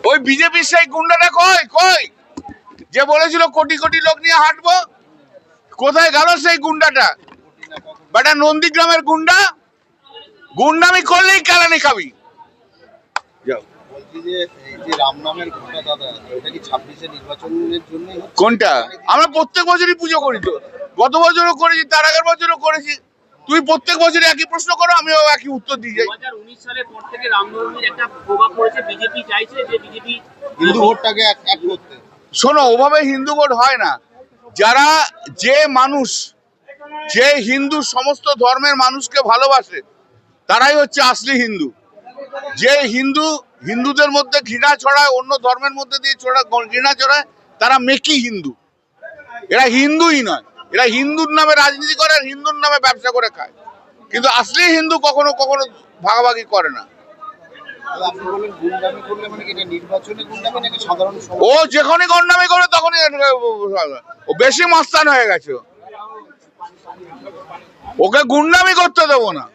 ওই বিজেপির সেই গুন্ডাটা কই কই যে বলেছিল কোটি কোটি লোক নিয়ে হাঁটবো, কোথায় গেল সেই গুন্ডাটা? বেটা নন্দীগ্রামের গুন্ডা, গুন্ডামি করলেই কেলানি খাবি। কোনটা? আমরা প্রত্যেক বছরই পুজো করি, তো গত বছরও করেছি, তার আগের বছরও করেছি। তুই প্রত্যেক বছর একই প্রশ্ন করো, আমিও একই উত্তর দিয়ে যাই। 2019 সালের পর থেকে রামনবমীর একটা প্রভাব পড়েছে, বিজেপি চাইছে যে বিজেপি হিন্দু ভোটটাকে এক করতে। শোনো, ওভাবে হিন্দু ভোট হয় না। যারা যে মানুষ যে হিন্দু সমস্ত ধর্মের মানুষকে ভালোবাসে তারাই হচ্ছে আসলি হিন্দু। যে হিন্দুদের মধ্যে ঘৃণা ছড়ায়, অন্য ধর্মের মধ্যে দিয়ে ঘৃণা ছড়ায়, তারা মেকি হিন্দু। এরা হিন্দুই নয়, এরা হিন্দুর নামে রাজনীতি করে আর হিন্দুর নামে ব্যবসা করে খায়। কিন্তু আসলি হিন্দু কখনো কখনো ভাগাভাগি করে না। ও যেখানে গন্ডামি করে তখনই ও বেশি মাস্তান হয়ে গেছে, ওকে গুন্ডামি করতে দেবো না।